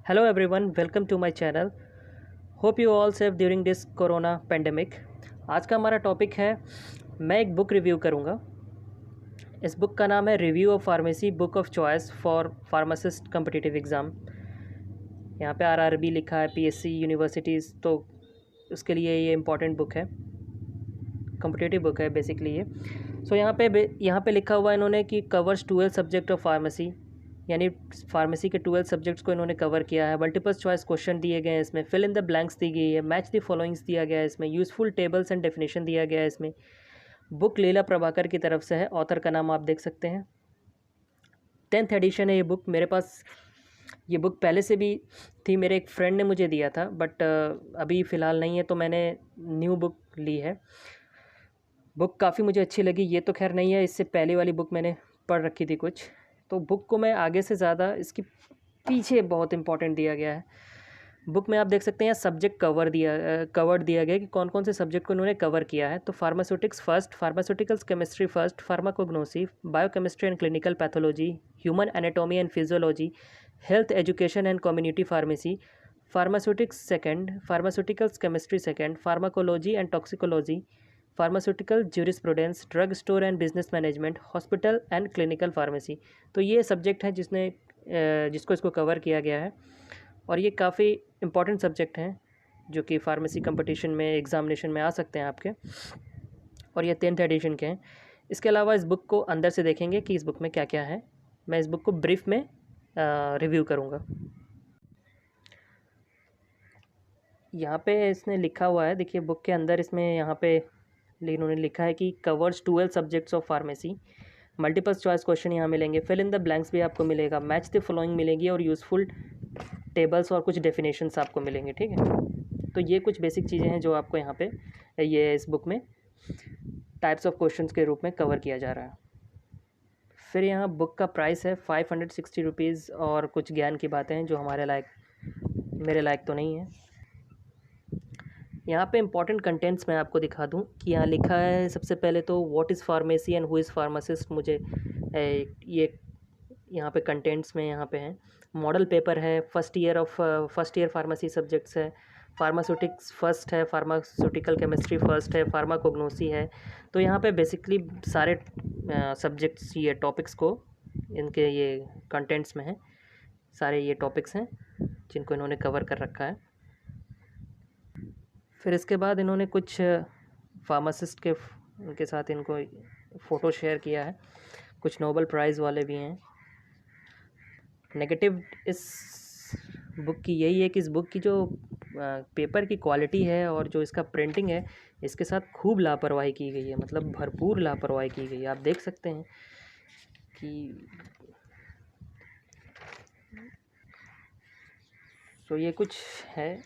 Hello everyone, welcome to my channel. Hope you all safe during this corona pandemic. आज का हमारा topic है, मैं एक बुक रिव्यू करूँगा। इस बुक का नाम है review of pharmacy book of choice for pharmacist competitive exam. यहाँ पे आरआरबी लिखा है, पीएससी यूनिवर्सिटीज़, तो उसके लिए ये इम्पॉर्टेंट बुक है, कम्पिटिटिव बुक है बेसिकली ये। सो यहाँ पे लिखा हुआ है इन्होंने कि कवर्स 12 सब्जेक्ट ऑफ फार्मेसी, यानी फार्मेसी के 12 सब्जेक्ट्स को इन्होंने कवर किया है। मल्टीपल चॉइस क्वेश्चन दिए गए हैं इसमें, फिल इन द ब्लैंक्स दी गई है, मैच द फॉलोइंग्स दिया गया है इसमें, यूज़फुल टेबल्स एंड डेफिनेशन दिया गया है इसमें। बुक लीला प्रभाकर की तरफ से है, ऑथर का नाम आप देख सकते हैं। 10th एडिशन है ये बुक। मेरे पास ये बुक पहले से भी थी, मेरे एक फ्रेंड ने मुझे दिया था, बट अभी फ़िलहाल नहीं है, तो मैंने न्यू बुक ली है। बुक काफ़ी मुझे अच्छी लगी। ये तो खैर नहीं है, इससे पहले वाली बुक मैंने पढ़ रखी थी कुछ, तो बुक को मैं आगे से ज़्यादा इसके पीछे बहुत इंपॉर्टेंट दिया गया है। बुक में आप देख सकते हैं सब्जेक्ट कवर्ड दिया गया कि कौन कौन से सब्जेक्ट को इन्होंने कवर किया है। तो pharmaceutics first, pharmaceuticals chemistry first, pharmacognosy, biochemistry and clinical pathology, human anatomy and physiology, health education and community pharmacy, pharmaceutics second, pharmaceuticals chemistry second, pharmacology and toxicology, pharmaceutical jurisprudence, drug store and business management, hospital and clinical pharmacy. तो ये subject है जिसको इसको cover किया गया है, और ये काफ़ी इंपॉर्टेंट सब्जेक्ट हैं जो कि फार्मेसी कंपटीशन में, एग्जामिनेशन में आ सकते हैं आपके, और ये 10th एडिशन के हैं। इसके अलावा इस बुक को अंदर से देखेंगे कि इस बुक में क्या क्या है। मैं इस बुक को ब्रीफ में रिव्यू करूँगा। यहाँ पे इसने लिखा हुआ है, देखिए बुक के अंदर इसमें यहाँ पे इन्होंने लिखा है कि covers 12 subjects of pharmacy. Multiple choice question यहाँ मिलेंगे, फिल इन द ब्लैंक्स भी आपको मिलेगा, मैच द फॉलोइंग मिलेगी, और यूज़फुल टेबल्स और कुछ डेफिनेशंस आपको मिलेंगे। ठीक है, तो ये कुछ बेसिक चीज़ें हैं जो आपको यहाँ पे ये इस बुक में टाइप्स ऑफ क्वेश्चंस के रूप में कवर किया जा रहा है। फिर यहाँ बुक का प्राइस है 560 रुपीज़, और कुछ ज्ञान की बातें हैं जो मेरे लायक तो नहीं है। यहाँ पे इंपॉर्टेंट कंटेंट्स मैं आपको दिखा दूँ कि यहाँ लिखा है सबसे पहले तो what is pharmacy and who is pharmacist. मुझे ये यहाँ पे कंटेंट्स में यहाँ पे हैं। मॉडल पेपर है, फर्स्ट ईयर फार्मेसी सब्जेक्ट्स है, फार्मास्यूटिक्स फर्स्ट है, फार्मास्यूटिकल केमिस्ट्री फर्स्ट है, फार्माकोग्नोसी है। तो यहाँ पे बेसिकली सारे सब्जेक्ट्स, ये टॉपिक्स को इनके ये कंटेंट्स में हैं, सारे ये टॉपिक्स हैं जिनको इन्होंने कवर कर रखा है। फिर इसके बाद इन्होंने कुछ फार्मासिस्ट के उनके साथ इनको फ़ोटो शेयर किया है, कुछ नोबेल प्राइज़ वाले भी हैं। नेगेटिव इस बुक की यही है कि इस बुक की जो पेपर की क्वालिटी है और जो इसका प्रिंटिंग है, इसके साथ खूब लापरवाही की गई है, मतलब भरपूर लापरवाही की गई है। आप देख सकते हैं कि तो ये कुछ है,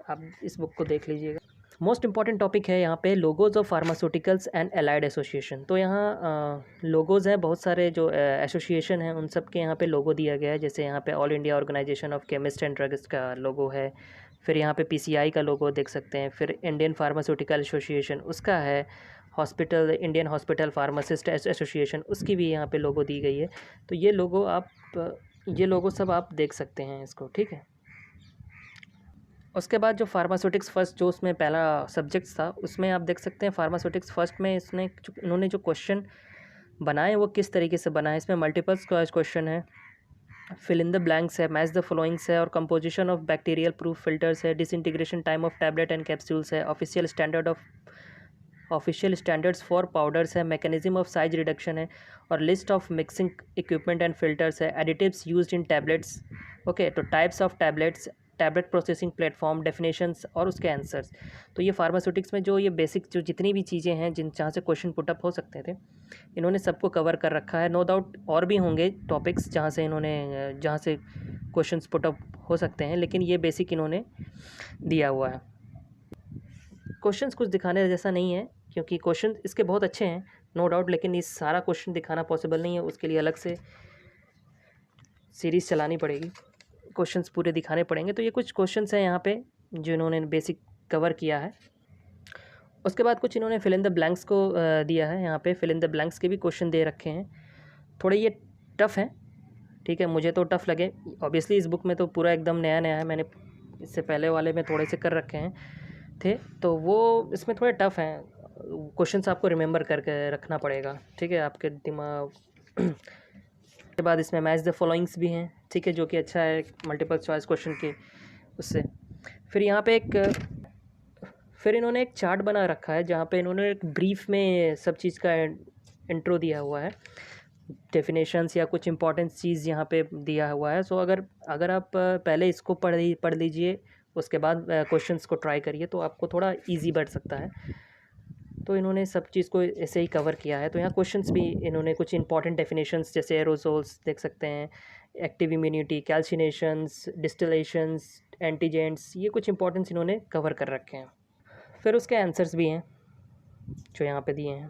आप इस बुक को देख लीजिएगा। मोस्ट इम्पॉर्टेंट टॉपिक है यहाँ पे logos of pharmaceuticals and allied association. तो यहाँ लोगोज़ हैं, बहुत सारे जो एसोसिएशन हैं उन सब के यहाँ पे लोगो दिया गया है। जैसे यहाँ पे all India organisation of chemist and druggist का लोगो है, फिर यहाँ पे पीसीआई का लोगो देख सकते हैं, फिर इंडियन फार्मास्यूटिकल एसोसिएशन उसका है, इंडियन हॉस्पिटल फार्मासिस्ट एसोसिएशन उसकी भी यहाँ पे लोगो दी गई है। तो ये लोगो सब आप देख सकते हैं इसको। ठीक है, उसके बाद जो फार्मास्यूटिक्स फर्स्ट, जो उसमें पहला सब्जेक्ट्स था, उसमें आप देख सकते हैं फार्मास्यूटिक्स फर्स्ट में इन्होंने जो क्वेश्चन बनाए वो किस तरीके से बनाए। इसमें मल्टीपल चॉइस क्वेश्चन है, फिल इन द ब्लैंक्स है, मैच द फॉलोइंग्स है, और composition of bacterial proof filters है, disintegration time of tablet and capsules है, ऑफिशियल स्टैंडर्ड्स फॉर पाउडर्स है, मैकेनिज्म ऑफ साइज रिडक्शन है, और list of mixing equipment and filters है, additives used in tablets. Okay, तो types of tablets, tablet processing platform, definitions और उसके answers. तो ये फार्मास्यूटिक्स में जो ये बेसिक जो जितनी भी चीज़ें हैं जहाँ से क्वेश्चन पुटअप हो सकते थे, इन्होंने सबको कवर कर रखा है। नो डाउट और भी होंगे टॉपिक्स जहाँ से क्वेश्चंस पुटअप हो सकते हैं, लेकिन ये बेसिक इन्होंने दिया हुआ है। क्वेश्चंस कुछ दिखाने जैसा नहीं है, क्योंकि क्वेश्चन इसके बहुत अच्छे हैं नो डाउट, लेकिन इस सारा क्वेश्चन दिखाना पॉसिबल नहीं है, उसके लिए अलग से सीरीज़ चलानी पड़ेगी, क्वेश्चंस पूरे दिखाने पड़ेंगे। तो ये कुछ क्वेश्चंस हैं यहाँ पे जो इन्होंने बेसिक कवर किया है। उसके बाद कुछ इन्होंने फिल इन द ब्लैंक्स को दिया है। यहाँ पे फिल इन द ब्लैंक्स के भी क्वेश्चन दे रखे हैं, थोड़े ये टफ़ हैं ठीक है, मुझे तो टफ़ लगे। ऑब्वियसली इस बुक में तो पूरा एकदम नया नया है, मैंने इससे पहले वाले में थोड़े से कर रखे हैं थे, तो वो इसमें थोड़े टफ़ हैं। क्वेश्चंस आपको रिमेंबर करके रखना पड़ेगा, ठीक है, आपके दिमाग के बाद इसमें मैच द फॉलोइंग्स भी हैं, ठीक है, जो कि अच्छा है मल्टीपल चॉइस क्वेश्चन के उससे। फिर यहाँ पे फिर इन्होंने एक चार्ट बना रखा है जहाँ पे इन्होंने एक ब्रीफ में सब चीज़ का इंट्रो दिया हुआ है, डेफिनेशंस या कुछ इंपॉर्टेंट चीज़ यहाँ पे दिया हुआ है। सो अगर आप पहले इसको पढ़ लीजिए, उसके बाद क्वेश्चंस को ट्राई करिए, तो आपको थोड़ा इजी बढ़ सकता है। तो इन्होंने सब चीज़ को ऐसे ही कवर किया है। तो यहाँ क्वेश्चंस भी इन्होंने कुछ इंपॉर्टेंट डेफिनेशंस जैसे एरोसोल्स देख सकते हैं, एक्टिव इम्यूनिटी, कैल्सिनेशंस, डिस्टिलेशंस, एंटीजेंट्स, ये कुछ इंपॉर्टेंट्स इन्होंने कवर कर रखे हैं। फिर उसके आंसर्स भी हैं जो यहाँ पे दिए हैं।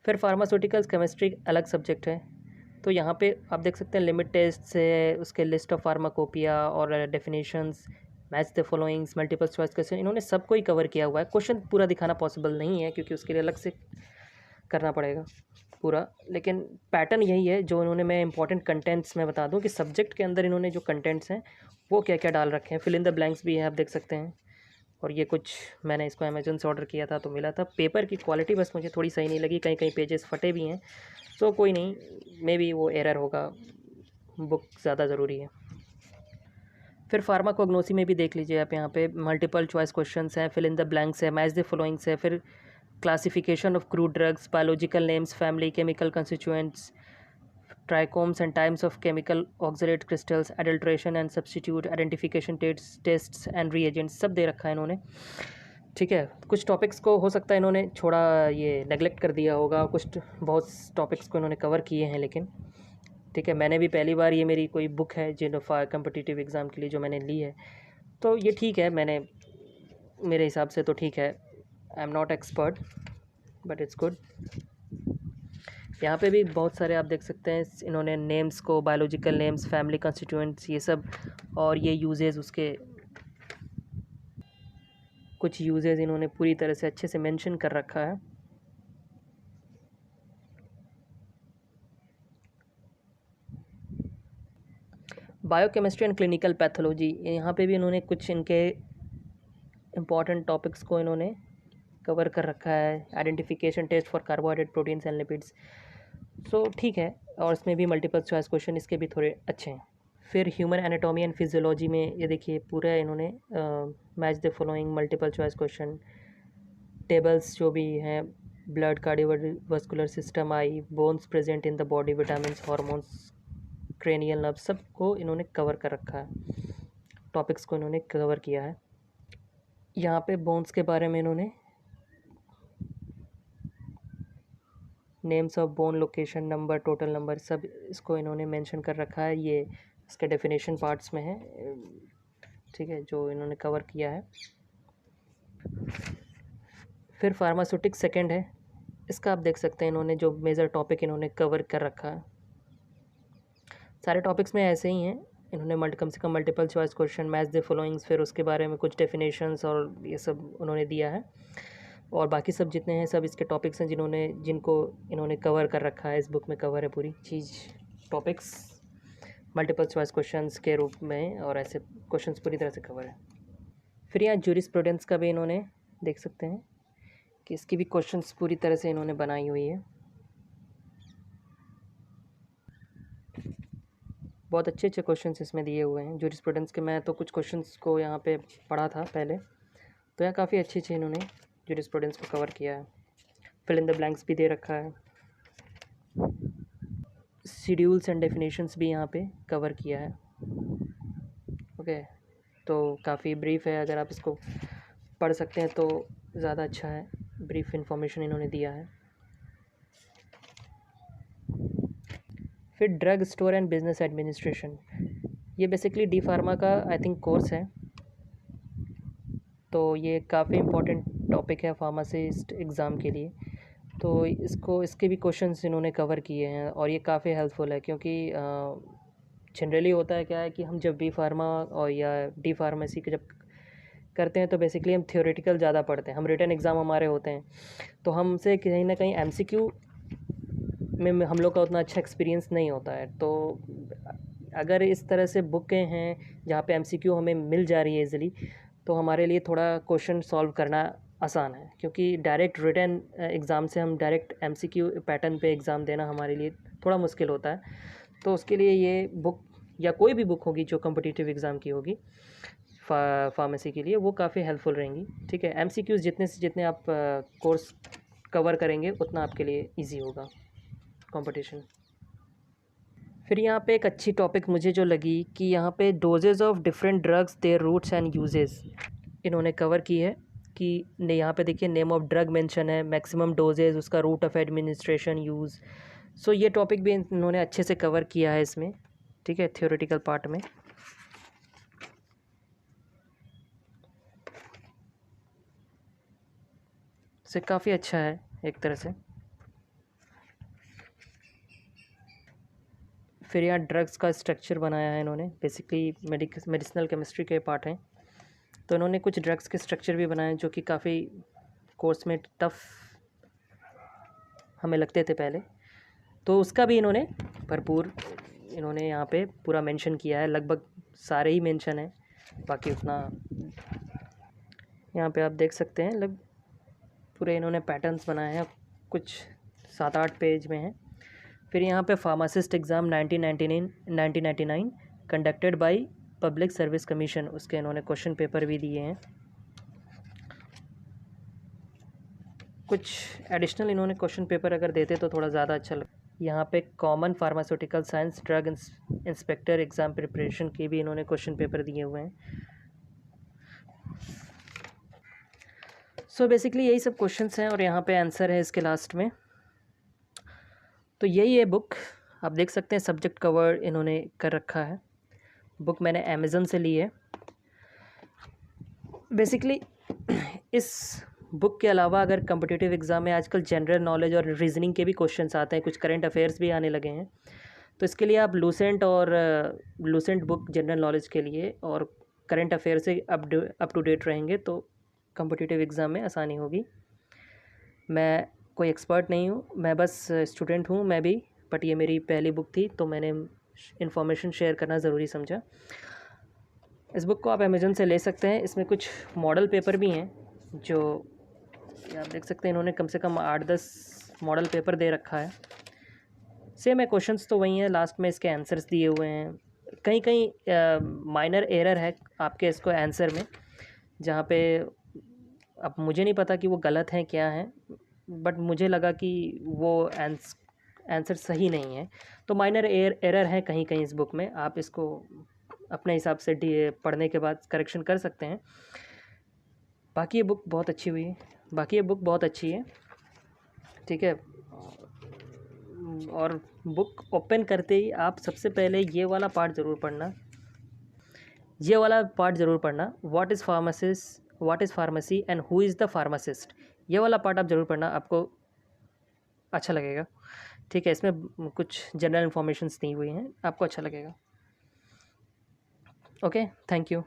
फिर फार्मास्यूटिकल्स केमिस्ट्री अलग सब्जेक्ट है, तो यहाँ पे आप देख सकते हैं लिमिट टेस्ट से उसके लिस्ट ऑफ फार्माकोपिया और definitions, match the followings, multiple choice question, इन्होंने सबको ही कवर किया हुआ है। क्वेश्चन पूरा दिखाना पॉसिबल नहीं है क्योंकि उसके लिए अलग से करना पड़ेगा पूरा, लेकिन पैटर्न यही है जो इन्होंने, मैं इंपॉर्टेंट कंटेंट्स में बता दूं कि सब्जेक्ट के अंदर इन्होंने जो कंटेंट्स हैं वो क्या क्या डाल रखे हैं। फिल इन द ब्लैंक्स भी है, आप देख सकते हैं। और ये कुछ मैंने इसको अमेज़न से ऑर्डर किया था तो मिला था। पेपर की क्वालिटी बस मुझे थोड़ी सही नहीं लगी, कहीं कहीं पेजेस फटे भी हैं, तो कोई नहीं, मे बी वो एरर होगा, बुक ज़्यादा ज़रूरी है। फिर फार्माकोग्नोसी में भी देख लीजिए आप, यहाँ पे मल्टीपल चॉइस क्वेश्चंस हैं, फिल इन द ब्लैंक्स है, मैच द फॉलोइंग्स है, फिर classification of crude drugs, biological names, family, chemical constituents, trichomes and times of chemical oxalate crystals, adulteration and substitute, identification tests and reagents, सब दे रखा है इन्होंने, ठीक है। कुछ टॉपिक्स को हो सकता है इन्होंने छोड़ा, ये नेगलेक्ट कर दिया होगा, कुछ बहुत टॉपिक्स को इन्होंने कवर किए हैं, लेकिन ठीक है, मैंने भी पहली बार, ये मेरी कोई बुक है जिन कम्पिटिटिव एग्ज़ाम के लिए जो मैंने ली है, तो ये ठीक है, मेरे हिसाब से तो ठीक है। I am not expert but it's good. यहाँ पे भी बहुत सारे आप देख सकते हैं इन्होंने नेम्स को, बायोलॉजिकल नेम्स, फैमिली कंस्टिट्यूएंट्स, ये सब, और ये यूजेस, उसके कुछ यूजेस इन्होंने पूरी तरह से अच्छे से मेंशन कर रखा है। बायोकेमिस्ट्री एंड क्लिनिकल पैथोलॉजी, यहाँ पे भी इन्होंने कुछ इनके इम्पॉर्टेंट टॉपिक्स को इन्होंने कवर कर रखा है। Identification test for carbohydrate, proteins and lipids, so ठीक है, और इसमें भी मल्टीपल चॉइस क्वेश्चन इसके भी थोड़े अच्छे हैं। फिर ह्यूमन एनाटॉमी एंड फिजियोलॉजी में ये देखिए पूरा इन्होंने match the following, multiple choice question, tables जो भी हैं, blood, cardiovascular system, I, bones present in the body, vitamins, hormones, cranial nerve, सबको इन्होंने कवर कर रखा है, टॉपिक्स को इन्होंने कवर किया है। यहाँ पे बोन्स के बारे में इन्होंने names of bone, location, number, total number, सब इसको इन्होंने मेंशन कर रखा है, ये इसके डेफिनेशन पार्ट्स में है, ठीक है, जो इन्होंने कवर किया है। फिर फार्मास्यूटिक्स सेकंड है, इसका आप देख सकते हैं इन्होंने जो मेजर टॉपिक इन्होंने कवर कर रखा है, सारे टॉपिक्स में ऐसे ही हैं। इन्होंने कम से कम multiple choice question, match the followings, फिर उसके बारे में कुछ डेफिनेशंस और ये सब उन्होंने दिया है, और बाकी सब जितने हैं सब इसके टॉपिक्स हैं जिनको इन्होंने कवर कर रखा है। इस बुक में कवर है पूरी चीज़, टॉपिक्स मल्टीपल चॉइस क्वेश्चंस के रूप में, और ऐसे क्वेश्चंस पूरी तरह से कवर है। फिर यहाँ जूरिस्प्रूडेंस का भी इन्होंने देख सकते हैं कि इसकी भी क्वेश्चंस पूरी तरह से इन्होंने बनाई हुई है, बहुत अच्छे अच्छे क्वेश्चंस इसमें दिए हुए हैं जूरिस्प्रूडेंस के। मैं तो कुछ क्वेश्चंस को यहाँ पे पढ़ा था पहले, तो यहाँ काफ़ी अच्छे इन्होंने जूरिस्प्रूडेंस को कवर किया है। फिल इन द ब्लैंक्स भी दे रखा है, शेड्यूल्स एंड डेफिनेशंस भी यहाँ पे कवर किया है, ओके। तो काफ़ी ब्रीफ है, अगर आप इसको पढ़ सकते हैं तो ज़्यादा अच्छा है, ब्रीफ इंफॉर्मेशन इन्होंने दिया है। फिर drug store and business administration, ये बेसिकली डी फार्मा का आई थिंक कोर्स है, तो ये काफ़ी इम्पोर्टेंट टॉपिक है फार्मासिस्ट एग्ज़ाम के लिए, तो इसके भी क्वेश्चंस इन्होंने कवर किए हैं, और ये काफ़ी हेल्पफुल है क्योंकि जनरली होता है क्या है कि हम जब बी फार्मा और या डी फार्मेसी के जब करते हैं तो बेसिकली हम थ्योरेटिकल ज़्यादा पढ़ते हैं, हम रिटन एग्ज़ाम हमारे होते हैं, तो हमसे कहीं ना कहीं एमसीक्यू में हम लोग का उतना अच्छा एक्सपीरियंस नहीं होता है, तो अगर इस तरह से बुकें हैं जहाँ पे एमसीक्यू हमें मिल जा रही है इजीली, तो हमारे लिए थोड़ा क्वेश्चन सॉल्व करना आसान है, क्योंकि डायरेक्ट रिटन एग्ज़ाम से हम डायरेक्ट एमसीक्यू पैटर्न पे एग्ज़ाम देना हमारे लिए थोड़ा मुश्किल होता है। तो उसके लिए ये बुक या कोई भी बुक होगी जो कॉम्पिटिटिव एग्ज़ाम की होगी फार्मेसी के लिए, वो काफ़ी हेल्पफुल रहेंगी। ठीक है, एमसीक्यूज़ जितने से जितने आप कोर्स कवर करेंगे उतना आपके लिए ईजी होगा कंपटीशन। फिर यहाँ पे एक अच्छी टॉपिक मुझे जो लगी कि यहाँ पे doses of different drugs, their routes and uses इन्होंने कवर की है। कि यहाँ पे देखिए नेम ऑफ ड्रग मेंशन है, मैक्सिमम डोजेज, उसका route of administration, use. So ये टॉपिक भी इन्होंने अच्छे से कवर किया है इसमें। ठीक है, थ्योरेटिकल पार्ट में। से काफ़ी अच्छा है एक तरह से। फिर यहाँ ड्रग्स का स्ट्रक्चर बनाया है इन्होंने, बेसिकली मेडिसिनल केमिस्ट्री के पार्ट हैं, तो इन्होंने कुछ ड्रग्स के स्ट्रक्चर भी बनाए जो कि काफ़ी कोर्स में टफ़ हमें लगते थे पहले, तो उसका भी इन्होंने भरपूर इन्होंने यहाँ पे पूरा मेंशन किया है। लगभग सारे ही मेंशन है, बाकी उतना यहाँ पे आप देख सकते हैं। पूरे इन्होंने पैटर्न्स बनाए हैं, कुछ 7-8 पेज में हैं। फिर यहाँ पे pharmacist exam 1999 conducted by public service commission, उसके इन्होंने क्वेश्चन पेपर भी दिए हैं। कुछ एडिशनल इन्होंने क्वेश्चन पेपर अगर देते तो थोड़ा ज़्यादा अच्छा लगता। यहाँ पे common pharmaceutical science drug inspector exam preparation के भी इन्होंने क्वेश्चन पेपर दिए हुए हैं। सो बेसिकली यही सब क्वेश्चंस हैं और यहाँ पे आंसर है इसके लास्ट में। तो यही है बुक, आप देख सकते हैं सब्जेक्ट कवर इन्होंने कर रखा है। बुक मैंने अमेज़न से ली है। बेसिकली इस बुक के अलावा अगर कॉम्पिटिटिव एग्ज़ाम में आजकल जनरल नॉलेज और रीजनिंग के भी क्वेश्चंस आते हैं, कुछ करंट अफेयर्स भी आने लगे हैं, तो इसके लिए आप लूसेंट बुक जनरल नॉलेज के लिए और करंट अफेयर से अप टू डेट रहेंगे तो कॉम्पिटिटिव एग्ज़ाम में आसानी होगी। मैं कोई एक्सपर्ट नहीं हूँ, मैं बस स्टूडेंट हूँ मैं भी, बट ये मेरी पहली बुक थी तो मैंने इन्फॉर्मेशन शेयर करना ज़रूरी समझा। इस बुक को आप अमेज़न से ले सकते हैं। इसमें कुछ मॉडल पेपर भी हैं जो आप देख सकते हैं, इन्होंने कम से कम 8-10 मॉडल पेपर दे रखा है। सेम है, क्वेश्चंस तो वही हैं, लास्ट में इसके आंसर्स दिए हुए हैं। कहीं कहीं माइनर एरर है आपके इसको आंसर में, जहाँ पे अब मुझे नहीं पता कि वो गलत हैं क्या हैं, बट मुझे लगा कि वो आंसर सही नहीं है, तो माइनर एरर है कहीं कहीं इस बुक में। आप इसको अपने हिसाब से पढ़ने के बाद करेक्शन कर सकते हैं। बाकी ये बुक बहुत अच्छी है। ठीक है, और बुक ओपन करते ही आप सबसे पहले ये वाला पार्ट ज़रूर पढ़ना, what is pharmacy and who is the pharmacist. ये वाला पार्ट आप ज़रूर पढ़ना, आपको अच्छा लगेगा। ठीक है, इसमें कुछ जनरल इन्फॉर्मेशंस दी हुई हैं, आपको अच्छा लगेगा। Okay, thank you.